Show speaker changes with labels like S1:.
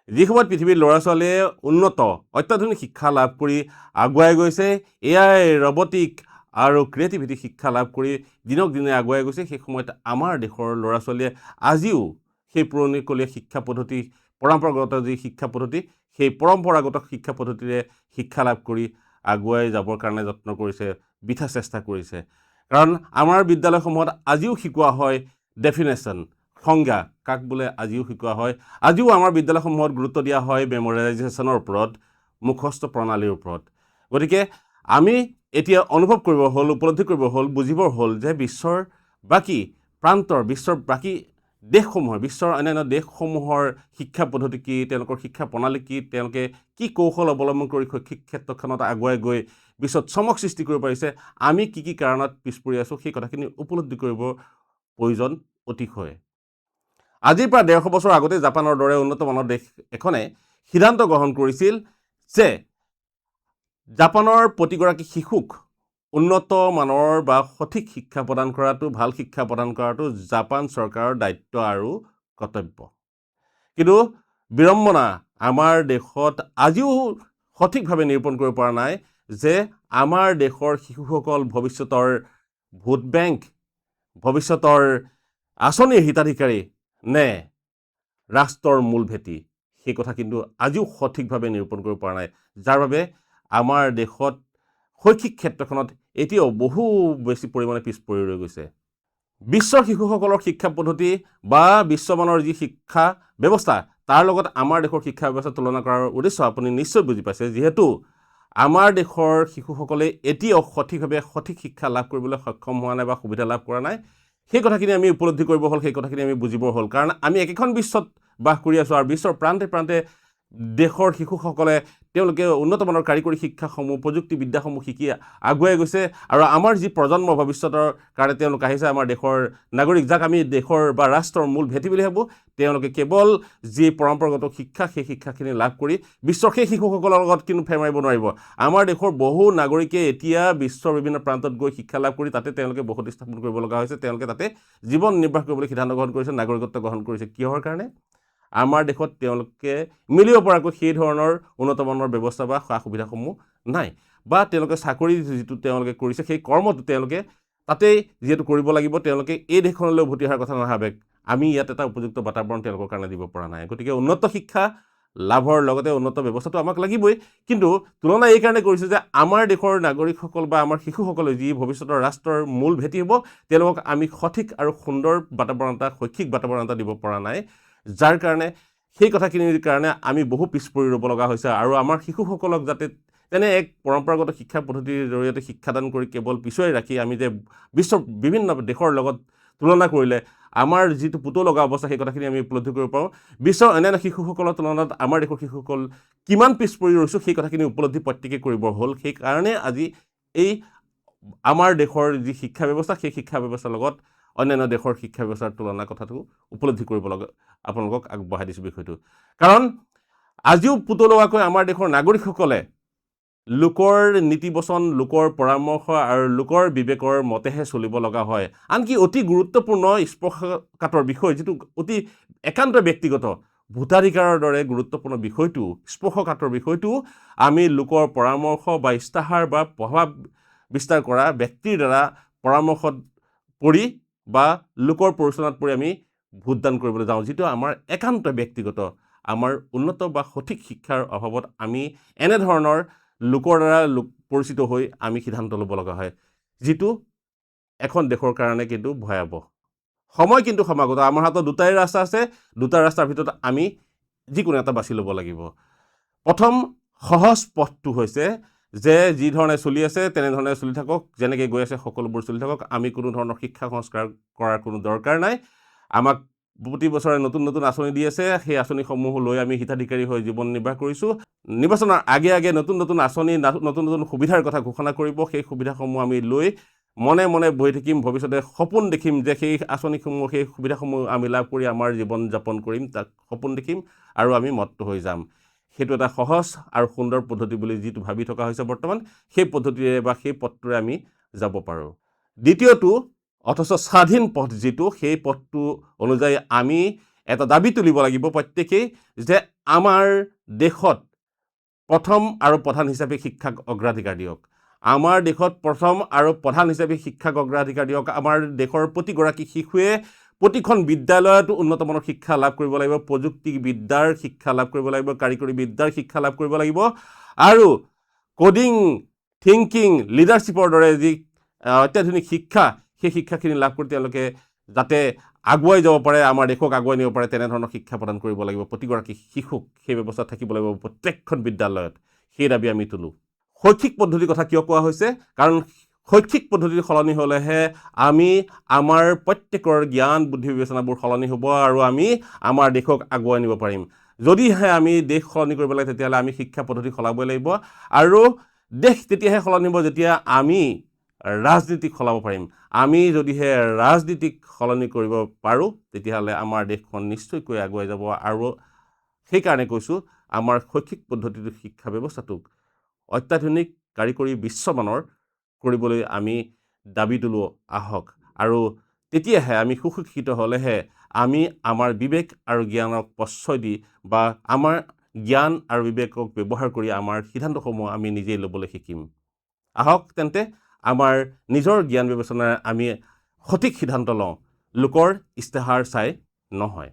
S1: যি সময়ত পৃথিৱীৰ ল'ৰা ছোৱালীয়ে উন্নত অত্যাধুনিক শিক্ষা লাভ কৰি আগুৱাই গৈছে, এআই ৰবটিক আৰু ক্ৰিয়েটিভিটি শিক্ষা লাভ কৰি দিনক দিনে আগুৱাই গৈছে, সেই সময়ত আমাৰ দেশৰ ল'ৰা ছোৱালীয়ে আজিও সেই পুৰণিকলীয়া শিক্ষা পদ্ধতি, পৰম্পৰাগত যি শিক্ষা পদ্ধতি, সেই পৰম্পৰাগত শিক্ষা পদ্ধতিৰে শিক্ষা লাভ কৰি আগুৱাই যাবৰ কাৰণে যত্ন কৰিছে, বৃথা চেষ্টা কৰিছে। কাৰণ আমাৰ বিদ্যালয়সমূহত আজিও শিকোৱা হয় ডেফিনেশ্যন, সংজ্ঞা কাক বোলে আজিও শিকোৱা হয়। আজিও আমাৰ বিদ্যালয়সমূহত গুৰুত্ব দিয়া হয় মেমৰাইজেশ্যনৰ ওপৰত, মুখস্থ প্ৰণালীৰ ওপৰত। গতিকে আমি এতিয়া অনুভৱ কৰিব হ'ল, উপলব্ধি কৰিব হ'ল, বুজিবৰ হ'ল যে বিশ্বৰ বাকী প্ৰান্তৰ, বিশ্বৰ বাকী দেশসমূহৰ, বিশ্বৰ অন্যান্য দেশসমূহৰ শিক্ষা পদ্ধতি কি, তেওঁলোকৰ শিক্ষা প্ৰণালী কি, তেওঁলোকে কি কৌশল অৱলম্বন কৰি শৈক্ষিক ক্ষেত্ৰখনত আগুৱাই গৈ বিশ্বত চমক সৃষ্টি কৰিব পাৰিছে, আমি কি কি কাৰণত পিছ পৰি আছোঁ, সেই কথাখিনি উপলব্ধি কৰিবৰ প্ৰয়োজন অতিশয়। আজিৰ পৰা 150 বছৰ আগতে জাপানৰ দৰে উন্নত মানৰ দেশ এখনে সিদ্ধান্ত গ্ৰহণ কৰিছিল যে জাপানৰ প্ৰতিগৰাকী শিশুক উন্নত মানৰ বা সঠিক শিক্ষা প্ৰদান কৰাটো, ভাল শিক্ষা প্ৰদান কৰাটো জাপান চৰকাৰৰ দায়িত্ব আৰু কৰ্তব্য। কিন্তু বিড়ম্বনা, আমাৰ দেশত আজিও সঠিকভাৱে নিৰূপণ কৰিব পৰা নাই যে আমাৰ দেশৰ শিশুসকল ভৱিষ্যতৰ ভোট বেংক, ভৱিষ্যতৰ আঁচনিৰ হিতাধিকাৰী নে ৰাষ্ট্ৰৰ মূল ভেটি, সেই কথা কিন্তু আজিও সঠিকভাৱে নিৰূপণ কৰিব পৰা নাই, যাৰ বাবে আমাৰ দেশত শৈক্ষিক ক্ষেত্ৰখনত এতিয়াও বহু বেছি পৰিমাণে পিছ পৰি ৰৈ গৈছে। বিশ্বৰ শিশুসকলৰ শিক্ষা পদ্ধতি বা বিশ্বমানৰ যি শিক্ষা ব্যৱস্থা, তাৰ লগত আমাৰ দেশৰ শিক্ষা ব্যৱস্থা তুলনা কৰাৰ উদ্দেশ্য আপুনি নিশ্চয় বুজি পাইছে। যিহেতু আমাৰ দেশৰ শিশুসকলে এতিয়াও সঠিকভাৱে সঠিক শিক্ষা লাভ কৰিবলৈ সক্ষম হোৱা নাই বা সুবিধা লাভ কৰা নাই, সেই কথাখিনি আমি উপলব্ধি কৰিব হ'ল, সেই কথাখিনি আমি বুজিবৰ হ'ল। কাৰণ আমি একেখন বিশ্বত বাস কৰি আছোঁ আৰু বিশ্বৰ প্ৰান্তে প্ৰান্তে দেশৰ শিশুসকলে তেওঁলোকে উন্নত মানৰ কাৰিকৰী শিক্ষাসমূহ, প্ৰযুক্তিবিদ্যাসমূহ শিকি আগুৱাই গৈছে। আৰু আমাৰ যি প্ৰজন্ম ভৱিষ্যতৰ কাৰণে তেওঁলোক আহিছে, আমাৰ দেশৰ নাগৰিক, যাক আমি দেশৰ বা ৰাষ্ট্ৰৰ মূল ভেটি বুলি ভাবোঁ, তেওঁলোকে কেৱল যি পৰম্পৰাগত শিক্ষা, সেই শিক্ষাখিনি লাভ কৰি বিশ্বৰ সেই শিশুসকলৰ লগত কিন্তু ফেৰ মাৰিব নোৱাৰিব। আমাৰ দেশৰ বহু নাগৰিকে এতিয়া বিশ্বৰ বিভিন্ন প্ৰান্তত গৈ শিক্ষা লাভ কৰি তাতে তেওঁলোকে বসতি স্থাপন কৰিব লগা হৈছে, তেওঁলোকে তাতে জীৱন নিৰ্বাহ কৰিবলৈ সিদ্ধান্ত গ্ৰহণ কৰিছে, নাগৰিকত্ব গ্ৰহণ কৰিছে। কিহৰ কাৰণে? আমাৰ দেশত তেওঁলোকে মিলিব পৰাকৈ সেই ধৰণৰ উন্নত মানৰ ব্যৱস্থা বা সা সুবিধাসমূহ নাই, বা তেওঁলোকে চাকৰি যিটো তেওঁলোকে কৰিছে, সেই কৰ্মটো তেওঁলোকে তাতেই যিহেতু কৰিব লাগিব, তেওঁলোকে এই দেশখনলৈ উভতি অহাৰ কথা নাভাবে। আমি ইয়াত এটা উপযুক্ত বাতাবৰণ তেওঁলোকৰ কাৰণে দিব পৰা নাই। গতিকে উন্নত শিক্ষা লাভৰ লগতে উন্নত ব্যৱস্থাটো আমাক লাগিবই, কিন্তু তুলনা এই কাৰণে কৰিছোঁ যে আমাৰ দেশৰ নাগৰিকসকল বা আমাৰ শিশুসকলে যি ভৱিষ্যতৰ ৰাষ্ট্ৰৰ মূল ভেটি হ'ব, তেওঁলোকক আমি সঠিক আৰু সুন্দৰ বাতাবৰণ এটা, শৈক্ষিক বাতাবৰণ এটা দিব পৰা নাই, যাৰ কাৰণে সেই কথাখিনিৰ কাৰণে আমি বহু পিছ পৰি ৰ'ব লগা হৈছে। আৰু আমাৰ শিশুসকলক যাতে তেনে এক পৰম্পৰাগত শিক্ষা পদ্ধতিৰ জৰিয়তে শিক্ষাদান কৰি কেৱল পিছুৱাই ৰাখি আমি যে বিশ্বৰ বিভিন্ন দেশৰ লগত তুলনা কৰিলে আমাৰ যিটো পুতৌ লগা অৱস্থা, সেই কথাখিনি আমি উপলব্ধি কৰিব পাৰোঁ। বিশ্বৰ অন্যান্য শিশুসকলৰ তুলনাত আমাৰ দেশৰ শিশুসকল কিমান পিছ পৰি ৰৈছোঁ, সেই কথাখিনি উপলব্ধি প্ৰত্যেকে কৰিবৰ হ'ল। সেইকাৰণে আজি এই আমাৰ দেশৰ যি শিক্ষা ব্যৱস্থা, সেই শিক্ষা ব্যৱস্থাৰ লগত অন্যান্য দেশৰ শিক্ষা ব্যৱস্থাৰ তুলনা কথাটো উপলব্ধি কৰিব লগা আপোনালোকক আগবঢ়াই দিছোঁ বিষয়টো। কাৰণ আজিও পুতৌ লগাকৈ আমাৰ দেশৰ নাগৰিকসকলে লোকৰ নীতি বচন, লোকৰ পৰামৰ্শ আৰু লোকৰ বিবেকৰ মতেহে চলিব লগা হয়। আনকি অতি গুৰুত্বপূৰ্ণ স্পৰ্শকাতৰ বিষয়, যিটো অতি একান্ত ব্যক্তিগত, ভোটাধিকাৰৰ দৰে গুৰুত্বপূৰ্ণ বিষয়টো, স্পৰ্শকাতৰ বিষয়টো আমি লোকৰ পৰামৰ্শ বা ইস্তাহাৰ বা প্ৰভাৱ বিস্তাৰ কৰা ব্যক্তিৰ দ্বাৰা পৰামৰ্শত পৰি বা লোকৰ প্ৰৰোচনাত পৰি আমি ভোটদান কৰিবলৈ যাওঁ, যিটো আমাৰ একান্ত ব্যক্তিগত। আমাৰ উন্নত বা সঠিক শিক্ষাৰ অভাৱত আমি এনেধৰণৰ লোকৰ দ্বাৰা পৰিচিত হৈ আমি সিদ্ধান্ত ল'ব লগা হয়, যিটো এখন দেশৰ কাৰণে কিন্তু ভয়াৱহ। সময় কিন্তু সমাগত, আমাৰ হাতত দুটাই ৰাস্তা আছে, দুটা ৰাস্তাৰ ভিতৰত আমি যিকোনো এটা বাছি ল'ব লাগিব। প্ৰথম সহজ পথটো হৈছে যে যি ধৰণে চলি আছে তেনেধৰণে চলি থাকক, যেনেকৈ গৈ আছে সকলোবোৰ চলি থাকক, আমি কোনো ধৰণৰ শিক্ষা সংস্কাৰ কৰাৰ কোনো দৰকাৰ নাই। আমাক প্ৰতি বছৰে নতুন নতুন আঁচনি দি আছে, সেই আঁচনিসমূহ লৈ আমি হিতাধিকাৰী হৈ জীৱন নিৰ্বাহ কৰিছোঁ। নিৰ্বাচনৰ আগে আগে নতুন নতুন আঁচনি, নতুন নতুন সুবিধাৰ কথা ঘোষণা কৰিব, সেই সুবিধাসমূহ আমি লৈ মনে মনে বহি থাকিম, ভৱিষ্যতে সপোন দেখিম যে সেই আঁচনিসমূহ, সেই সুবিধাসমূহ আমি লাভ কৰি আমাৰ জীৱন যাপন কৰিম, তাক সপোন দেখিম আৰু আমি মত্ত হৈ যাম। সেইটো এটা সহজ আৰু সুন্দৰ পদ্ধতি বুলি যিটো ভাবি থকা হৈছে বৰ্তমান, সেই পদ্ধতিৰে বা সেই পথটোৰে আমি যাব পাৰোঁ। দ্বিতীয়টো অথচ স্বাধীন পথ যিটো, সেই পথটো অনুযায়ী আমি এটা দাবী তুলিব লাগিব প্ৰত্যেকেই যে আমাৰ দেশত প্ৰথম আৰু প্ৰধান হিচাপে শিক্ষাক অগ্ৰাধিকাৰ দিয়ক। আমাৰ দেশত প্ৰথম আৰু প্ৰধান হিচাপে শিক্ষাক অগ্ৰাধিকাৰ দিয়ক। আমাৰ দেশৰ প্ৰতিগৰাকী শিশুৱে প্ৰতিখন বিদ্যালয়তো উন্নতমানৰ শিক্ষা লাভ কৰিব লাগিব, প্ৰযুক্তিবিদ্যাৰ শিক্ষা লাভ কৰিব লাগিব, কাৰিকৰী বিদ্যাৰ শিক্ষা লাভ কৰিব লাগিব আৰু কোডিং, থিংকিং, লিডাৰশ্বিপৰ দৰে যি অত্যাধুনিক শিক্ষা, সেই শিক্ষাখিনি লাভ কৰি তেওঁলোকে যাতে আগুৱাই যাব পাৰে, আমাৰ দেশক আগুৱাই নিব পাৰে, তেনেধৰণৰ শিক্ষা প্ৰদান কৰিব লাগিব প্ৰতিগৰাকী শিশুক। সেই ব্যৱস্থা থাকিব লাগিব প্ৰত্যেকখন বিদ্যালয়ত। সেই দাবী আমি তোলোঁ। শৈক্ষিক পদ্ধতিৰ কথা কিয় কোৱা হৈছে? কাৰণ শৈক্ষিক পদ্ধতি সলনি হ'লেহে আমি আমাৰ প্ৰত্যেকৰ জ্ঞান বুদ্ধি বিবেচনাবোৰ সলনি হ'ব আৰু আমি আমাৰ দেশক আগুৱাই নিব পাৰিম। যদিহে আমি দেশ সলনি কৰিব লাগে তেতিয়াহ'লে আমি শিক্ষা পদ্ধতি সলাবই লাগিব আৰু দেশ তেতিয়াহে সলনি হ'ব যেতিয়া আমি ৰাজনীতিক সলাব পাৰিম। আমি যদিহে ৰাজনীতিক সলনি কৰিব পাৰোঁ তেতিয়াহ'লে আমাৰ দেশখন নিশ্চয়কৈ আগুৱাই যাব। আৰু সেইকাৰণে কৈছোঁ আমাৰ শৈক্ষিক পদ্ধতিটো শিক্ষা ব্যৱস্থাটোক অত্যাধুনিক কাৰিকৰী বিশ্বমানৰ কৰিবলৈ আমি দাবী তোলোঁ আহক। আৰু তেতিয়াহে আমি সুশিক্ষিত হ'লেহে আমি আমাৰ বিবেক আৰু জ্ঞানক প্ৰশ্ৰয় দি বা আমাৰ জ্ঞান আৰু বিবেকক ব্যৱহাৰ কৰি আমাৰ সিদ্ধান্তসমূহ আমি নিজেই ল'বলৈ শিকিম। আহক তেন্তে আমাৰ নিজৰ জ্ঞান বিবেচনাৰে আমি সঠিক সিদ্ধান্ত লওঁ, লোকৰ ইস্তাহাৰ চাই নহয়।